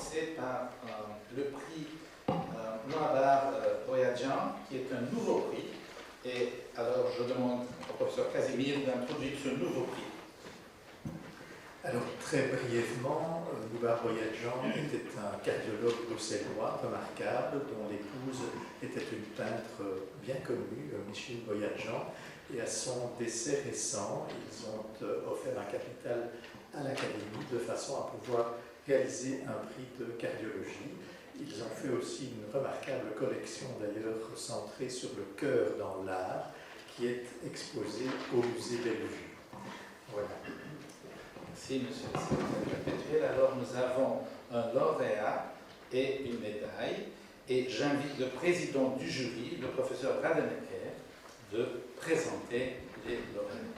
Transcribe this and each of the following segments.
commencer par le prix Noubar Boyadjian, qui est un nouveau prix. Et alors, je demande au professeur Casimir d'introduire ce nouveau prix. Alors, très brièvement, Noubar Boyadjian était un cardiologue bruxellois remarquable, dont l'épouse était une peintre bien connue, Micheline Boyadjian, et à son décès récent, ils ont offert un capital à l'Académie de façon à pouvoir réaliser un prix de cardiologie. Ils ont fait aussi une remarquable collection, d'ailleurs, centrée sur le cœur dans l'art, qui est exposée au musée Bellevue. Voilà. Merci, monsieur le secrétaire perpétuel. Alors, nous avons un lauréat et une médaille. Et j'invite le président du jury, le professeur Radenecker, de présenter les lauréats.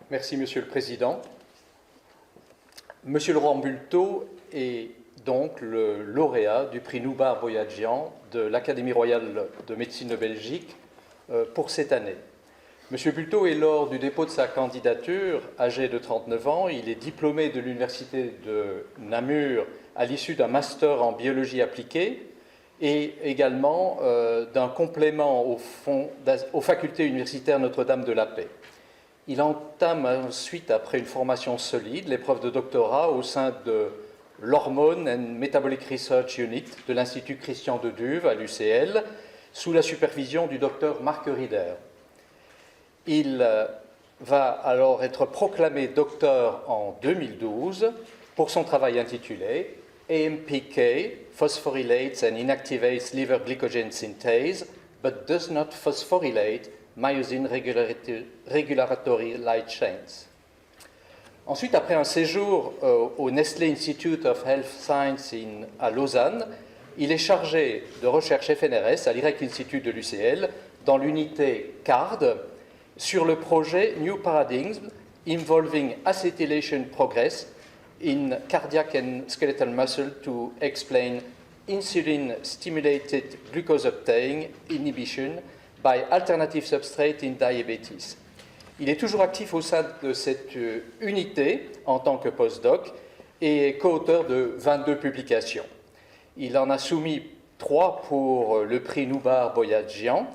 Merci, monsieur le président. Monsieur Laurent Bultot est donc le lauréat du prix Noubar Boyadjian de l'Académie royale de médecine de Belgique pour cette année. Monsieur Bultot est lors du dépôt de sa candidature, âgé de 39 ans. Il est diplômé de l'université de Namur à l'issue d'un master en biologie appliquée et également d'un complément aux facultés universitaires Notre-Dame de la Paix. Il entame ensuite, après une formation solide, l'épreuve de doctorat au sein de l'Hormone and Metabolic Research Unit de l'Institut Christian de Duve à l'UCL, sous la supervision du docteur Marc Rieder. Il va alors être proclamé docteur en 2012 pour son travail intitulé AMPK phosphorylates and inactivates liver glycogen synthase, but does not phosphorylate myosin regulatory light chains. Ensuite, après un séjour au Nestlé Institute of Health Science à Lausanne, il est chargé de recherche FNRS à l'IREC Institute de l'UCL dans l'unité CARD sur le projet New Paradigms Involving Acetylation Progress in Cardiac and Skeletal Muscle to Explain Insulin-Stimulated Glucose Uptake Inhibition by Alternative Substrate in Diabetes. Il est toujours actif au sein de cette unité en tant que postdoc et co-auteur de 22 publications. Il en a soumis 3 pour le prix Noubar Boyadjian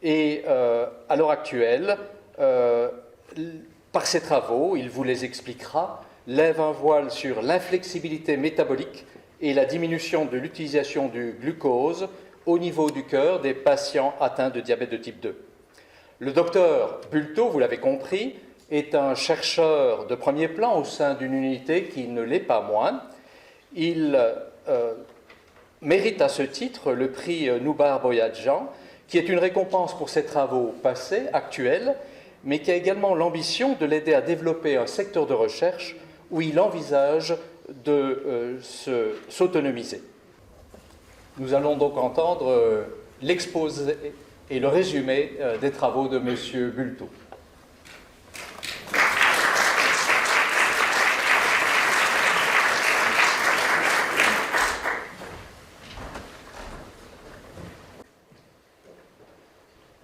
et à l'heure actuelle, par ses travaux, il vous les expliquera, lève un voile sur l'inflexibilité métabolique et la diminution de l'utilisation du glucose au niveau du cœur des patients atteints de diabète de type 2. Le docteur Bultot, vous l'avez compris, est un chercheur de premier plan au sein d'une unité qui ne l'est pas moins. Il mérite à ce titre le prix Noubar Boyadjian, qui est une récompense pour ses travaux passés, actuels, mais qui a également l'ambition de l'aider à développer un secteur de recherche où il envisage de s'autonomiser. Nous allons donc entendre l'exposé et le résumé des travaux de M. Bultot.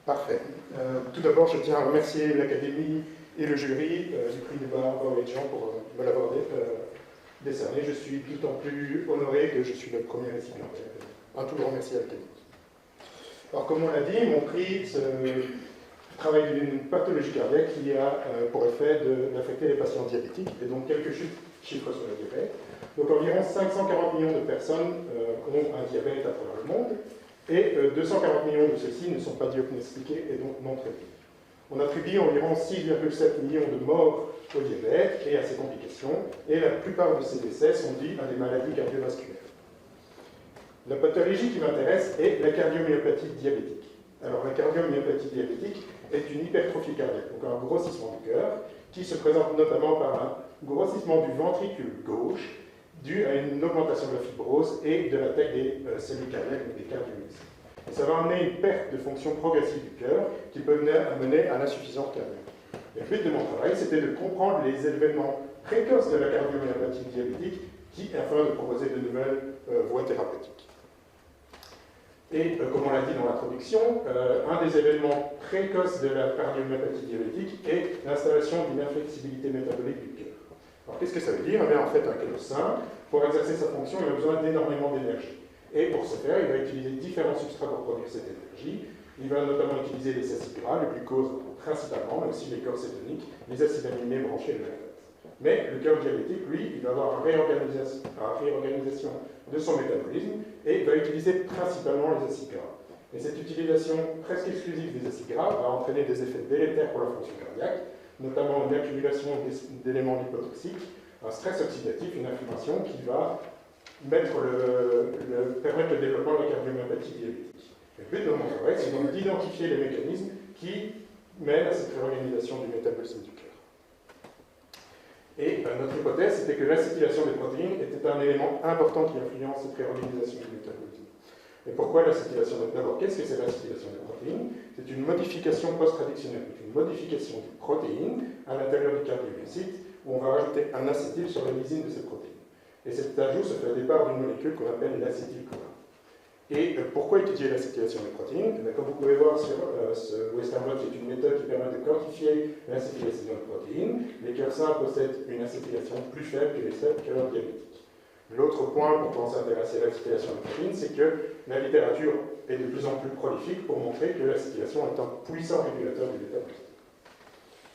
Parfait. Tout d'abord, je tiens à remercier l'Académie et le jury du prix Noubar Boyadjian pour me l'avoir décerné. Je suis d'autant plus honoré que je suis le premier récipiendaire. Un tout grand merci à l'Académie. Alors, comme on l'a dit, mon prix travaille d'une pathologie cardiaque qui a pour effet d'affecter les patients diabétiques, et donc quelques chiffres sur le diabète. Donc, environ 540 millions de personnes ont un diabète à travers le monde, et 240 millions de ceux-ci ne sont pas diagnostiqués et donc non traités. On attribue environ 6,7 millions de morts au diabète et à ses complications, et la plupart de ces décès sont dus à des maladies cardiovasculaires. La pathologie qui m'intéresse est la cardiomyopathie diabétique. Alors, la cardiomyopathie diabétique est une hypertrophie cardiaque, donc un grossissement du cœur, qui se présente notamment par un grossissement du ventricule gauche, dû à une augmentation de la fibrose et de la taille des cellules cardiaques, donc des cardiomyocytes. Et ça va amener une perte de fonction progressive du cœur qui peut mener à l'insuffisance cardiaque. Et le but de mon travail, c'était de comprendre les événements précoces de la cardiomyopathie diabétique afin de proposer de nouvelles voies thérapeutiques. Et comme on l'a dit dans l'introduction, un des événements précoces de la cardiomyopathie diabétique est l'installation d'une inflexibilité métabolique du cœur. Alors qu'est-ce que ça veut dire? Eh bien, en fait, un cœur sain, pour exercer sa fonction, il a besoin d'énormément d'énergie. Et pour ce faire, il va utiliser différents substrats pour produire cette énergie. Il va notamment utiliser les acides gras, le glucose principalement, mais aussi les corps cétoniques, les acides aminés branchés et le lactate. Mais le cœur diabétique, lui, il va avoir une réorganisation de son métabolisme et il va utiliser principalement les acides gras. Et cette utilisation presque exclusive des acides gras va entraîner des effets délétères pour la fonction cardiaque, notamment une accumulation d'éléments lipotoxiques, un stress oxydatif, une inflammation qui va permettre le développement de la cardiomyopathie diabétique. Le but de mon travail, c'est donc d'identifier les mécanismes qui mènent à cette réorganisation du métabolisme du cœur. Et notre hypothèse, c'était que l'acétylation des protéines était un élément important qui influence cette réorganisation du métabolisme. Et pourquoi l'acétylation des protéines? D'abord, qu'est-ce que c'est l'acétylation des protéines? C'est une modification post-traductionnelle, une modification des protéines à l'intérieur du cardiomyocyte, où on va rajouter un acétyl sur la lysine de ces protéines. Et cet ajout se fait au départ d'une molécule qu'on appelle l'acétylcholine. Et pourquoi étudier l'acétylation des protéines? Comme vous pouvez voir sur ce Western blot, c'est une méthode qui permet de quantifier l'acétylation des protéines. Les cœurs sains possèdent une acétylation plus faible que les cœurs diabétiques. L'autre point pour commencer à s'intéresser à l'acétylation des protéines, c'est que la littérature est de plus en plus prolifique pour montrer que l'acétylation est un puissant régulateur du métabolisme.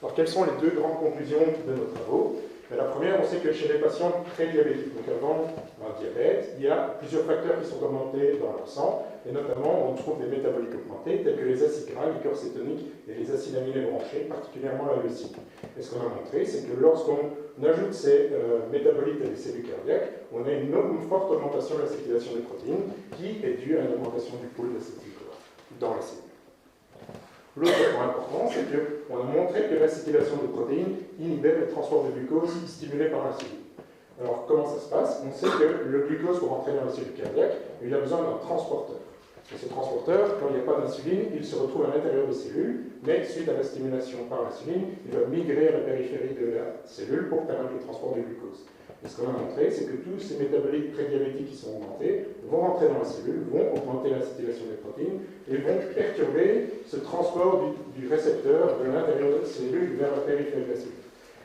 Alors, quelles sont les deux grandes conclusions de nos travaux? La première, on sait que chez les patients prédiabétiques, donc avant un diabète, il y a plusieurs facteurs qui sont augmentés dans leur sang, et notamment on trouve des métaboliques augmentés, tels que les acides gras, les corps cétoniques et les acides aminés branchés, particulièrement la leucine. Et ce qu'on a montré, c'est que lorsqu'on ajoute ces métabolites à des cellules cardiaques, on a une forte augmentation de la circulation des protéines, qui est due à une augmentation du pool d'acétylcholine dans la cellule. L'autre point important, c'est qu'on a montré que l'acétylation de protéines inhibait le transport de glucose stimulé par l'insuline. Alors, comment ça se passe? On sait que le glucose, pour entrer dans la cellule cardiaque, il a besoin d'un transporteur. Et ce transporteur, quand il n'y a pas d'insuline, il se retrouve à l'intérieur des cellules, mais suite à la stimulation par l'insuline, il va migrer à la périphérie de la cellule pour permettre le transport du glucose. Et ce qu'on a montré, c'est que tous ces métabolites prédiabétiques qui sont augmentés vont rentrer dans la cellule, vont augmenter l'acétylation des protéines et vont perturber ce transport du récepteur de l'intérieur de la cellule vers la périphérie de la cellule.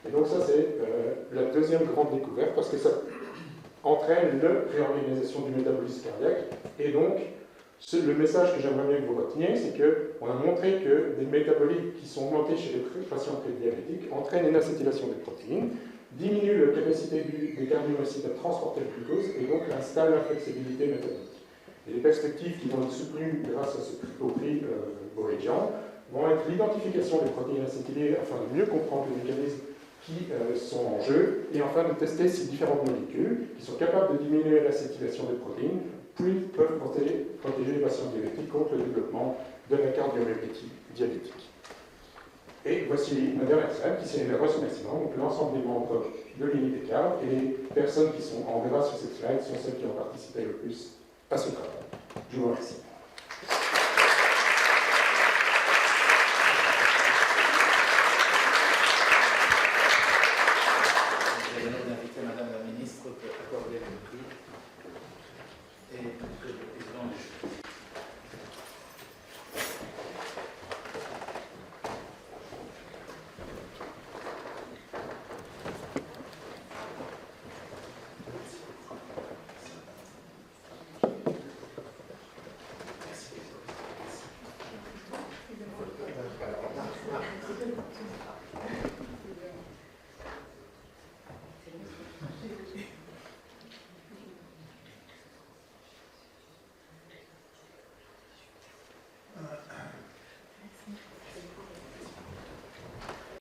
Et donc ça, c'est la deuxième grande découverte, parce que ça entraîne une réorganisation du métabolisme cardiaque. Et donc, le message que j'aimerais bien que vous reteniez, c'est qu'on a montré que des métabolites qui sont augmentés chez les patients prédiabétiques entraînent une acétylation des protéines, diminue la capacité des cardiomyocytes à transporter le glucose et donc installe la flexibilité métabolique. Et les perspectives qui vont être soutenues grâce au prix Borégian vont être l'identification des protéines acétylées afin de mieux comprendre les mécanismes qui sont en jeu et enfin de tester ces différentes molécules qui sont capables de diminuer l'acétylation des protéines puis peuvent protéger les patients diabétiques contre le développement de la cardiomyopathie diabétique. Et voici ma dernière slide qui c'est les remerciements. Donc l'ensemble des membres de l'unité cadre et les personnes qui sont en verra sur cette slide sont celles qui ont participé le plus à ce travail. Je vous remercie.